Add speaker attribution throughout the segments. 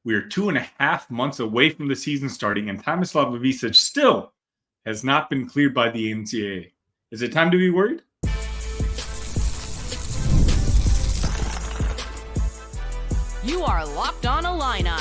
Speaker 1: We are 2.5 months away from the season starting, and Tomislav Ivisic still has not been cleared by the NCAA. Is it time to be worried?
Speaker 2: You are Locked On Illini,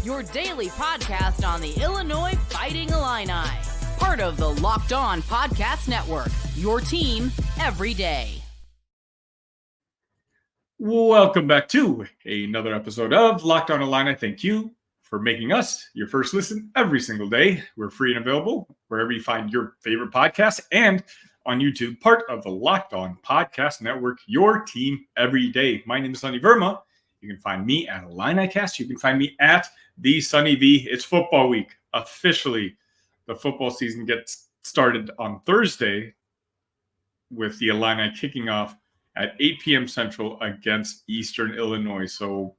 Speaker 2: your daily podcast on the Illinois Fighting Illini. Part of the Locked On Podcast Network, your team every day.
Speaker 1: Welcome back to another episode of Locked On Illini. Thank you for making us your first listen every single day. We're free and available wherever you find your favorite podcast and on YouTube, part of the Locked On Podcast Network, your team every day. My name is Sunny Verma. You can find me at IlliniCast. You can find me at the Sunny V. It's football week. Officially, the football season gets started on Thursday with the Illini kicking off at 8 p.m. Central against Eastern Illinois. So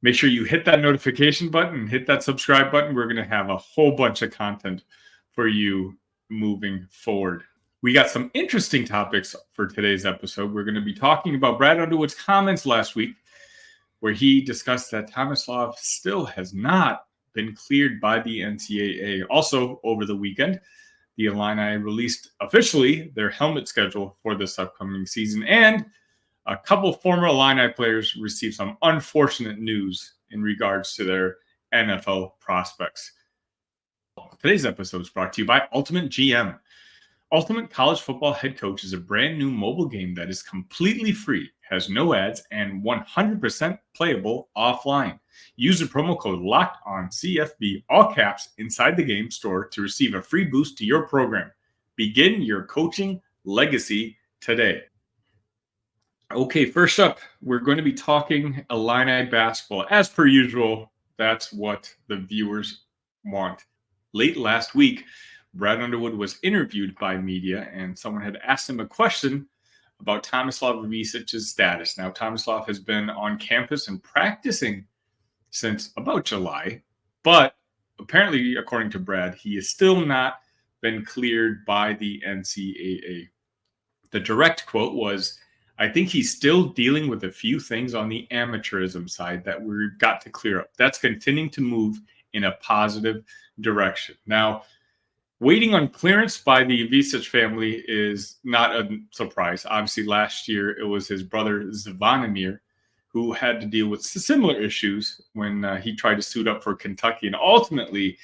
Speaker 1: make sure you hit that notification button, hit that subscribe button. We're going to have a whole bunch of content for you moving forward. We got some interesting topics for today's episode. We're going to be talking about Brad Underwood's comments last week, where he discussed that Tomislav still has not been cleared by the NCAA. Also, over the weekend, the Illini released officially their helmet schedule for this upcoming season, and a couple former Illini players received some unfortunate news in regards to their NFL prospects. Today's episode is brought to you by Ultimate GM. Ultimate College Football Head Coach is a brand new mobile game that is completely free, has no ads, and 100% playable offline. Use the promo code LOCKEDONCFB, all caps, inside the game store to receive a free boost to your program. Begin your coaching legacy today. Okay, first up, we're going to be talking Illini basketball. As per usual, that's what the viewers want. Late last week, Brad Underwood was interviewed by media, and someone had asked him a question about Tomislav Ivisic's status. Now, Tomislav has been on campus and practicing since about July, but apparently, according to Brad, he has still not been cleared by the NCAA. The direct quote was, "I think he's still dealing with a few things on the amateurism side that we've got to clear up. That's continuing to move in a positive direction." Now, waiting on clearance by the Ivisic family is not a surprise. Obviously, last year it was his brother Zvonimir who had to deal with similar issues when he tried to suit up for Kentucky and ultimately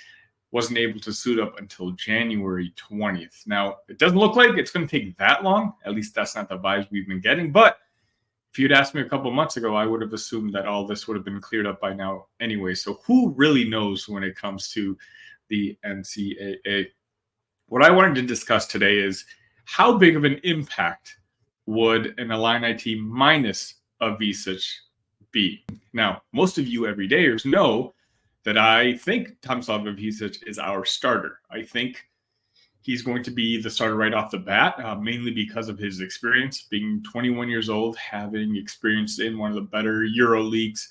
Speaker 1: wasn't able to suit up until January 20th. Now, it doesn't look like it's going to take that long. At least that's not the vibes we've been getting. But if you'd asked me a couple months ago, I would have assumed that all this would have been cleared up by now anyway. So who really knows when it comes to the NCAA? What I wanted to discuss today is how big of an impact would an Illini team minus Ivisic be? Now, most of you everydayers know that I think Tomislav Ivisic is our starter. I think he's going to be the starter right off the bat, mainly because of his experience, being 21 years old, having experience in one of the better Euro leagues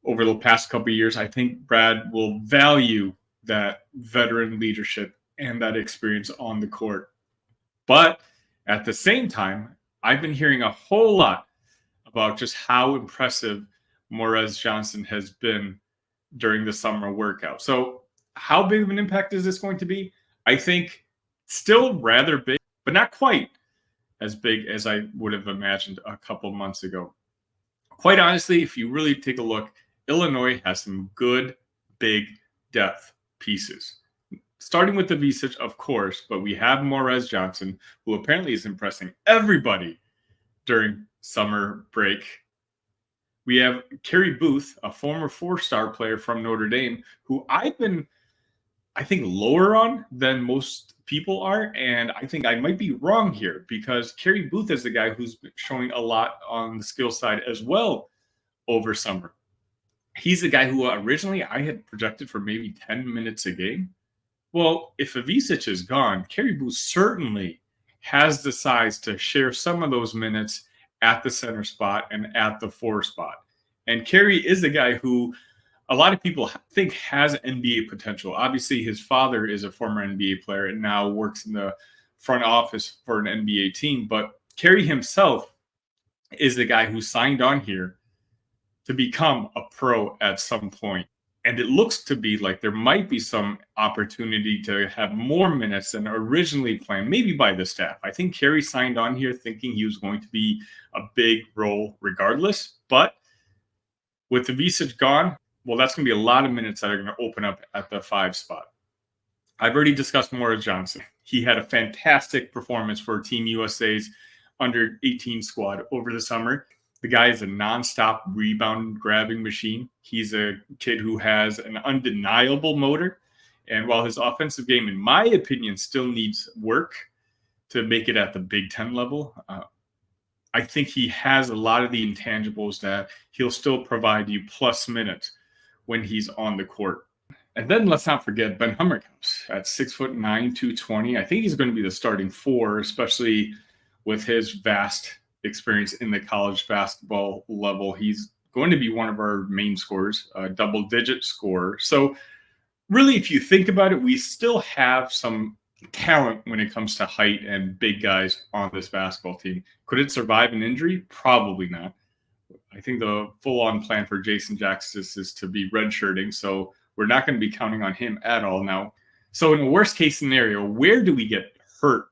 Speaker 1: over the past couple of years. I think Brad will value that veteran leadership and that experience on the court. But at the same time, I've been hearing a whole lot about just how impressive Morez Johnson has been during the summer workout. So how big of an impact is this going to be? I think still rather big, but not quite as big as I would have imagined a couple months ago. Quite honestly, if you really take a look, Illinois has some good, big depth pieces. Starting with the Ivisic, of course, but we have Morez Johnson, who apparently is impressing everybody during summer break. We have Kerry Booth, a former four-star player from Notre Dame, who I've been, I think, lower on than most people are. And I think I might be wrong here because Kerry Booth is the guy who's been showing a lot on the skill side as well over summer. He's the guy who originally I had projected for maybe 10 minutes a game. Well, if Ivisic is gone, Kerry Booth certainly has the size to share some of those minutes at the center spot and at the four spot. And Kerry is a guy who a lot of people think has NBA potential. Obviously, his father is a former NBA player and now works in the front office for an NBA team. But Kerry himself is the guy who signed on here to become a pro at some point. And it looks to be like there might be some opportunity to have more minutes than originally planned, maybe by the staff. I think Kerry signed on here thinking he was going to be a big role regardless. But with Ivisic gone, well, that's going to be a lot of minutes that are going to open up at the 5 spot. I've already discussed Morris Johnson. He had a fantastic performance for Team USA's under-18 squad over the summer. The guy is a nonstop rebound grabbing machine. He's a kid who has an undeniable motor. And while his offensive game, in my opinion, still needs work to make it at the Big Ten level, I think he has a lot of the intangibles that he'll still provide you plus minutes when he's on the court. And then let's not forget Ben Hummerhouse at 6'9", 220. I think he's going to be the starting 4, especially with his vast experience in the college basketball level. He's going to be one of our main scorers, a double-digit scorer. So really, if you think about it, we still have some talent when it comes to height and big guys on this basketball team. Could it survive an injury? Probably not. I think the full-on plan for Jason Jackson is to be redshirting, so we're not going to be counting on him at all now. So in a worst-case scenario, where do we get hurt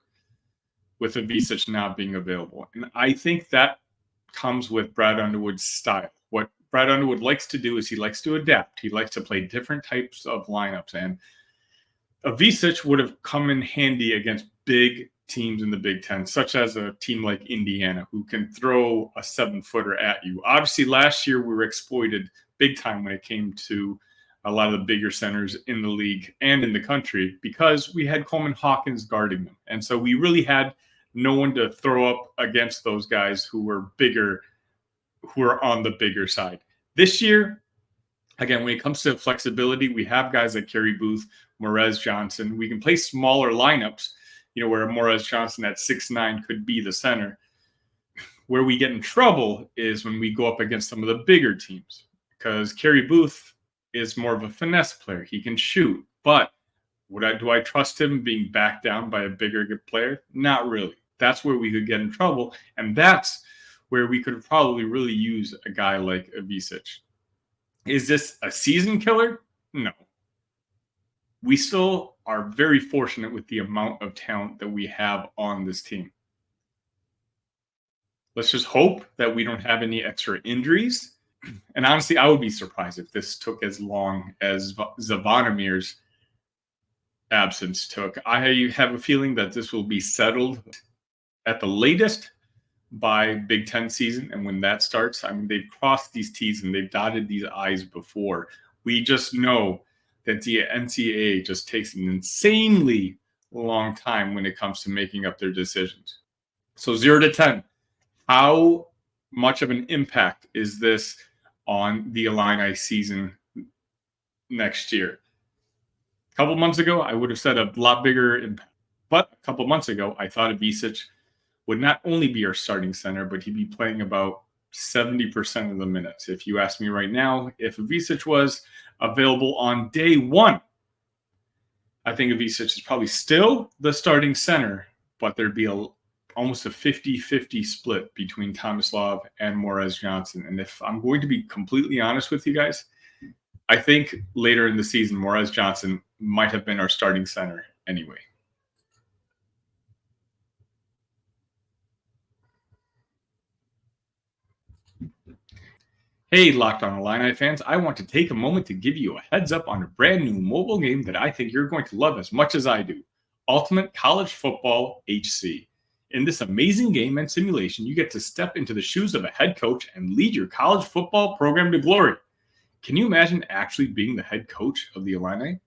Speaker 1: with Ivisic not being available? And I think that comes with Brad Underwood's style. What Brad Underwood likes to do is he likes to adapt. He likes to play different types of lineups. And Ivisic would have come in handy against big teams in the Big Ten, such as a team like Indiana, who can throw a 7-footer at you. Obviously, last year we were exploited big time when it came to a lot of the bigger centers in the league and in the country because we had Coleman Hawkins guarding them. And so we really had no one to throw up against those guys who were bigger, who are on the bigger side. This year, again, when it comes to flexibility, we have guys like Kerry Booth, Morez Johnson. We can play smaller lineups, where Morez Johnson at 6'9" could be the center. Where we get in trouble is when we go up against some of the bigger teams, because Kerry Booth is more of a finesse player. He can shoot, but do I trust him being backed down by a bigger player? Not really. That's where we could get in trouble, and that's where we could probably really use a guy like Ivisic. Is this a season killer? No. We still are very fortunate with the amount of talent that we have on this team. Let's just hope that we don't have any extra injuries. And honestly, I would be surprised if this took as long as Zvonimir's absence took. I have a feeling that this will be settled at the latest by Big Ten season. And when that starts, they've crossed these T's and they've dotted these I's before. We just know that the NCAA just takes an insanely long time when it comes to making up their decisions. So 0 to 10, how much of an impact is this on the Illini season next year? A couple months ago, I would have said a lot bigger impact. But a couple months ago, I thought Ivisic would not only be our starting center, but he'd be playing about 70% of the minutes. If you ask me right now, if Ivisic was available on day 1, I think Ivisic is probably still the starting center, but there'd be almost a 50-50 split between Tomislav and Morez Johnson. And if I'm going to be completely honest with you guys, I think later in the season, Morez Johnson might have been our starting center anyway. Hey, Locked On Illini fans, I want to take a moment to give you a heads up on a brand new mobile game that I think you're going to love as much as I do, Ultimate College Football HC. In this amazing game and simulation, you get to step into the shoes of a head coach and lead your college football program to glory. Can you imagine actually being the head coach of the Illini?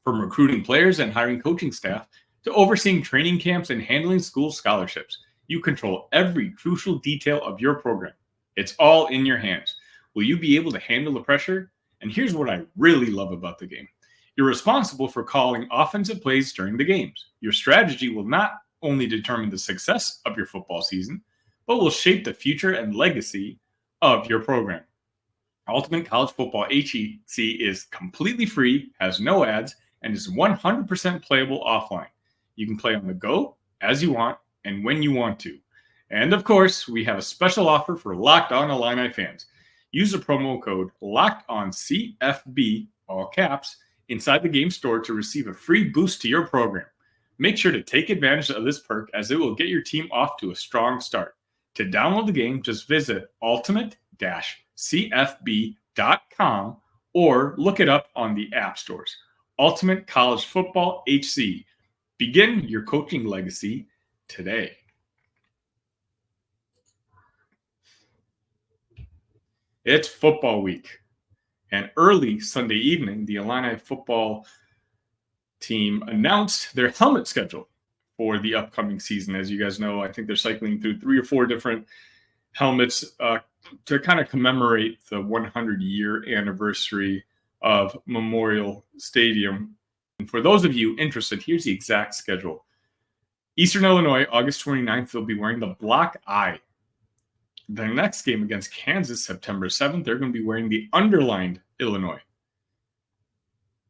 Speaker 1: From recruiting players and hiring coaching staff to overseeing training camps and handling school scholarships, you control every crucial detail of your program. It's all in your hands. Will you be able to handle the pressure? And here's what I really love about the game. You're responsible for calling offensive plays during the games. Your strategy will not only determine the success of your football season, but will shape the future and legacy of your program. Ultimate College Football HEC is completely free, has no ads, and is 100% playable offline. You can play on the go, as you want, and when you want to. And of course, we have a special offer for Locked On Illini fans. use the promo code LOCKEDONCFB, all caps, inside the game store to receive a free boost to your program. Make sure to take advantage of this perk as it will get your team off to a strong start. To download the game, just visit ultimate-cfb.com or look it up on the app stores. Ultimate College Football HC. Begin your coaching legacy today. It's football week. And early Sunday evening, the Illini football team announced their helmet schedule for the upcoming season. As you guys know, I think they're cycling through 3 or 4 different helmets to kind of commemorate the 100-year anniversary of Memorial Stadium. And for those of you interested, here's the exact schedule. Eastern Illinois, August 29th, they'll be wearing the Block I. Their next game against Kansas, September 7th, they're going to be wearing the underlined Illinois.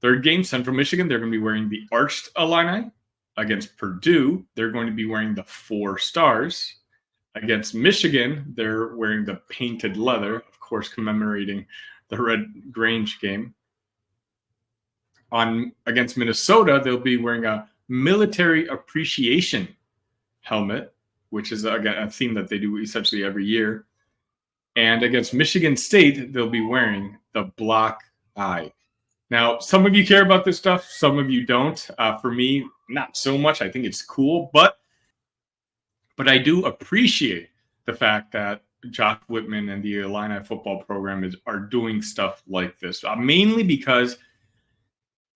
Speaker 1: Third game, Central Michigan, they're going to be wearing the Arched Illini. Against Purdue, they're going to be wearing the 4 stars. Against Michigan, they're wearing the painted leather, of course, commemorating the Red Grange game. Against Minnesota, they'll be wearing a military appreciation helmet, which is, again, a theme that they do essentially every year. And against Michigan State, they'll be wearing the Block I. Now, some of you care about this stuff. Some of you don't. For me, not so much. I think it's cool. But I do appreciate the fact that Josh Whitman and the Illini football program are doing stuff like this. Mainly because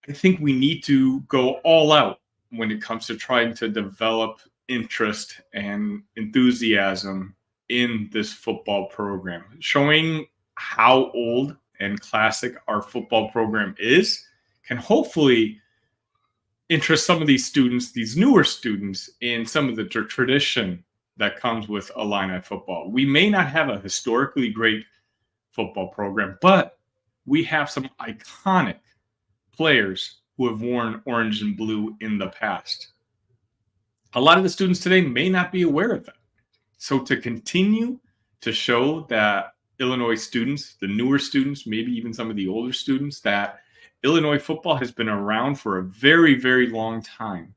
Speaker 1: I think we need to go all out when it comes to trying to develop interest and enthusiasm in this football program. Showing how old and classic our football program is can hopefully interest some of these students, these newer students, in some of the tradition that comes with Illini football. We may not have a historically great football program, but we have some iconic players who have worn orange and blue in the past. A lot of the students today may not be aware of that. So to continue to show that Illinois students, the newer students, maybe even some of the older students, that Illinois football has been around for a very, very long time.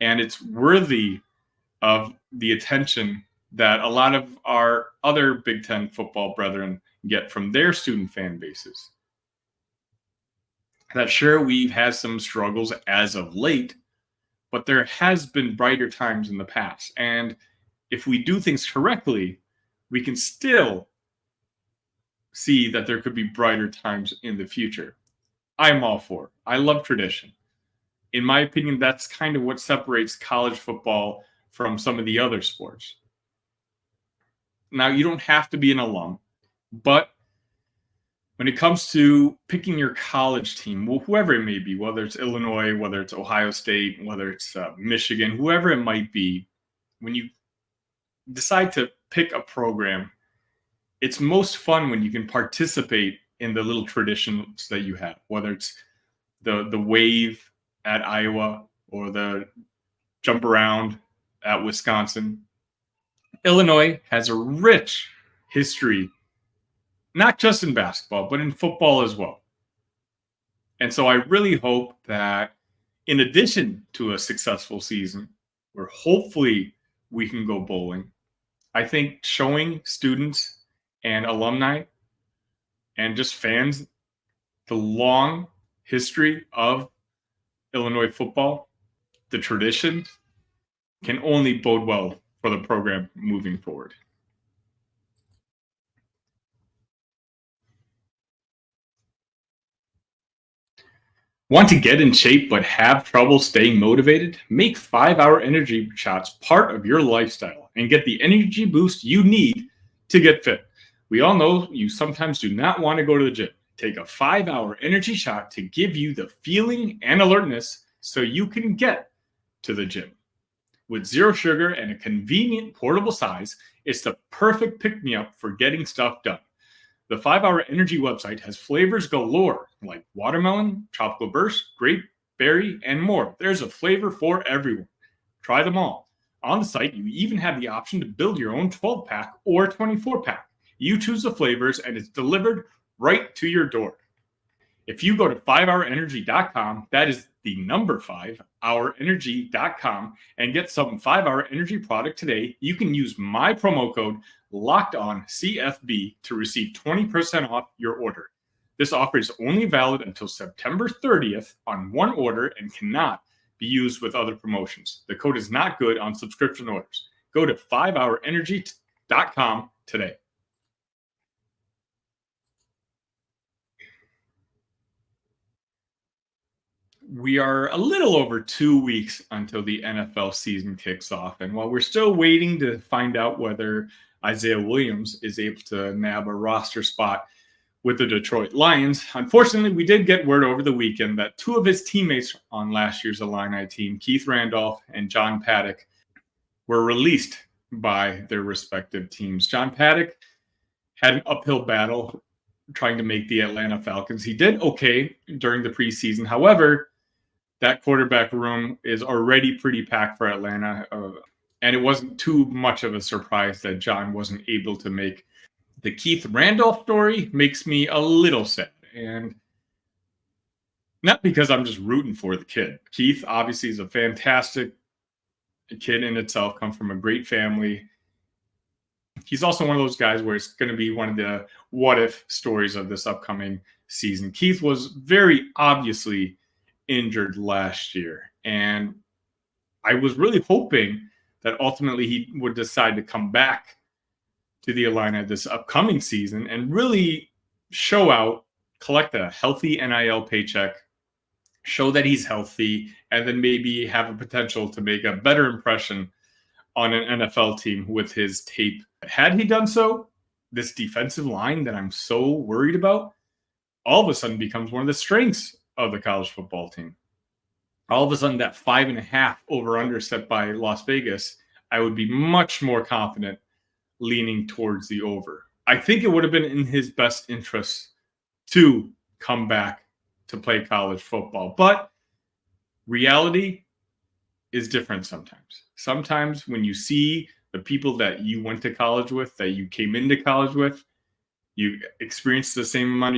Speaker 1: And it's worthy of the attention that a lot of our other Big Ten football brethren get from their student fan bases. That sure, we've had some struggles as of late, but there has been brighter times in the past. And if we do things correctly, we can still see that there could be brighter times in the future. I'm all for it. I love tradition. In my opinion, that's kind of what separates college football from some of the other sports. Now, you don't have to be an alum, but when it comes to picking your college team, whoever it may be, whether it's Illinois, whether it's Ohio State, whether it's Michigan, whoever it might be, when you decide to pick a program, it's most fun when you can participate in the little traditions that you have, whether it's the wave at Iowa or the jump around at Wisconsin. Illinois has a rich history, not just in basketball, but in football as well. And so I really hope that in addition to a successful season, where hopefully we can go bowling, I think showing students and alumni and just fans the long history of Illinois football, the traditions, can only bode well for the program moving forward. Want to get in shape but have trouble staying motivated? Make 5-hour energy shots part of your lifestyle and get the energy boost you need to get fit. We all know you sometimes do not want to go to the gym. Take a 5-hour energy shot to give you the feeling and alertness so you can get to the gym. With zero sugar and a convenient portable size, it's the perfect pick-me-up for getting stuff done. The 5-Hour Energy website has flavors galore like watermelon, tropical burst, grape, berry, and more. There's a flavor for everyone. Try them all. On the site, you even have the option to build your own 12-pack or 24-pack. You choose the flavors, and it's delivered right to your door. If you go to 5hourenergy.com, that is the number 5hourenergy.com, and get some 5-Hour Energy product today, you can use my promo code LOCKEDONCFB to receive 20% off your order. This offer is only valid until September 30th on one order and cannot be used with other promotions. The code is not good on subscription orders. Go to 5hourenergy.com today. We are a little over 2 weeks until the NFL season kicks off. And while we're still waiting to find out whether Isaiah Williams is able to nab a roster spot with the Detroit Lions, unfortunately, we did get word over the weekend that two of his teammates on last year's Illini team, Keith Randolph and John Paddock, were released by their respective teams. John Paddock had an uphill battle trying to make the Atlanta Falcons. He did okay during the preseason. However, that quarterback room is already pretty packed for Atlanta, and it wasn't too much of a surprise that John wasn't able to make. The Keith Randolph story makes me a little sad, and not because I'm just rooting for the kid. Keith obviously is a fantastic kid in itself, comes from a great family. He's also one of those guys where it's going to be one of the what-if stories of this upcoming season. Keith was very obviously injured last year, and I was really hoping that ultimately he would decide to come back to the Illini this upcoming season and really show out, collect a healthy NIL paycheck, show that he's healthy, and then maybe have a potential to make a better impression on an NFL team with his tape. Had he done so, this defensive line that I'm so worried about all of a sudden becomes one of the strengths of the college football team. All of a sudden, that 5.5 over-under set by Las Vegas, I would be much more confident leaning towards the over. I think it would have been in his best interest to come back to play college football. But reality is different sometimes. Sometimes when you see the people that you went to college with, that you came into college with, you experienced the same amount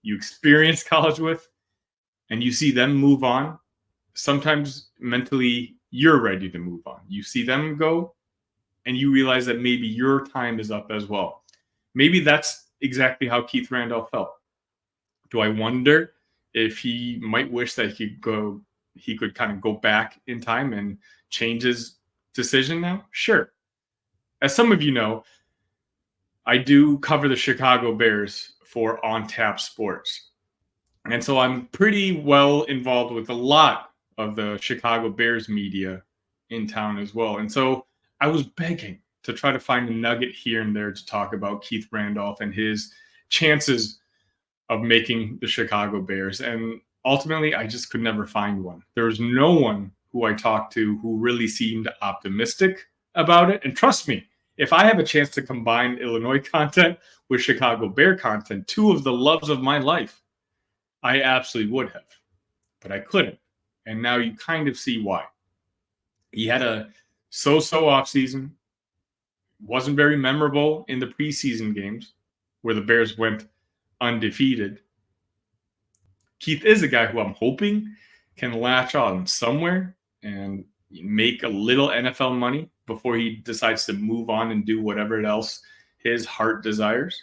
Speaker 1: you experienced college with, and you see them move on, sometimes mentally you're ready to move on. You see them go, and you realize that maybe your time is up as well. Maybe that's exactly how Keith Randolph felt. Do I wonder if he might wish that he could kind of go back in time and change his decision now? Sure. As some of you know, I do cover the Chicago Bears for On Tap Sports. And so I'm pretty well involved with a lot of the Chicago Bears media in town as well. And so I was begging to try to find a nugget here and there to talk about Keith Randolph and his chances of making the Chicago Bears. And ultimately, I just could never find one. There was no one who I talked to who really seemed optimistic about it. And trust me, if I have a chance to combine Illinois content with Chicago Bear content, two of the loves of my life, I absolutely would have. But I couldn't. And now you kind of see why. He had a so-so offseason. Wasn't very memorable in the preseason games where the Bears went undefeated. Keith is a guy who I'm hoping can latch on somewhere and make a little NFL money before he decides to move on and do whatever else his heart desires.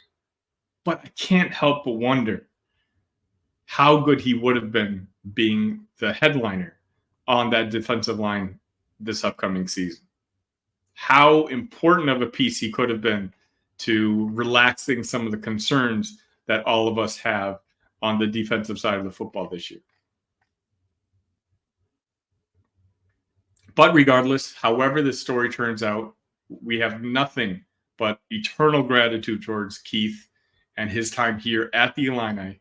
Speaker 1: But I can't help but wonder how good he would have been being the headliner on that defensive line this upcoming season. How important of a piece he could have been to relaxing some of the concerns that all of us have on the defensive side of the football this year. But regardless, however this story turns out, we have nothing but eternal gratitude towards Keith and his time here at the Illini.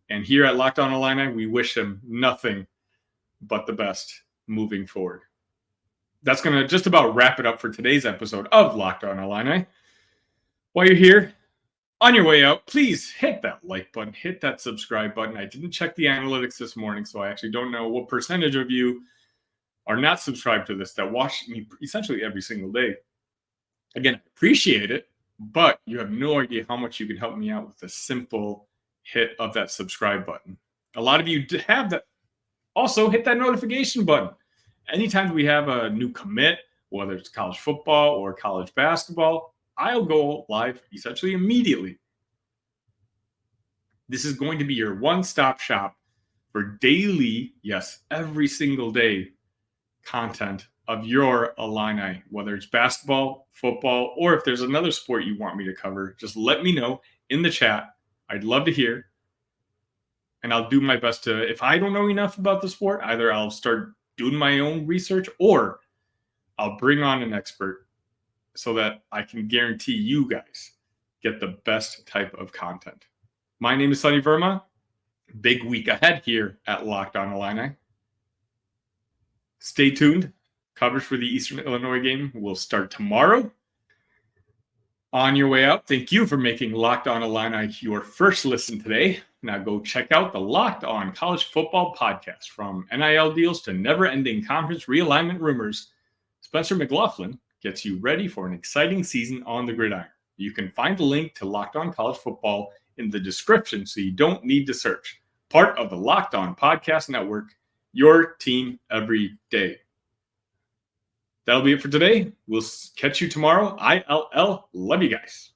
Speaker 1: And here at Locked On Illini, we wish him nothing but the best moving forward. That's going to just about wrap it up for today's episode of Locked On Illini. While you're here, on your way out, please hit that like button, hit that subscribe button. I didn't check the analytics this morning, so I actually don't know what percentage of you are not subscribed to this, that watch me essentially every single day. Again, I appreciate it. but you have no idea how much you can help me out with a simple hit of that subscribe button. A lot of you have that. Also, hit that notification button. Anytime we have a new commit, whether it's college football or college basketball, I'll go live essentially immediately. This is going to be your one-stop shop for daily, yes, every single day content of your Illini, whether it's basketball, football, or if there's another sport you want me to cover, just let me know in the chat. I'd love to hear. And I'll do my best to, if I don't know enough about the sport, either I'll start doing my own research or I'll bring on an expert so that I can guarantee you guys get the best type of content. My name is Sunny Verma. Big week ahead here at Locked On Illini. Stay tuned. Coverage for the Eastern Illinois game will start tomorrow. On your way out, thank you for making Locked On Illini your first listen today. Now go check out the Locked On College Football podcast. From NIL deals to never-ending conference realignment rumors, Spencer McLaughlin gets you ready for an exciting season on the gridiron. You can find the link to Locked On College Football in the description so you don't need to search. Part of the Locked On Podcast Network, your team every day. That'll be it for today. We'll catch you tomorrow. ILL. Love you guys.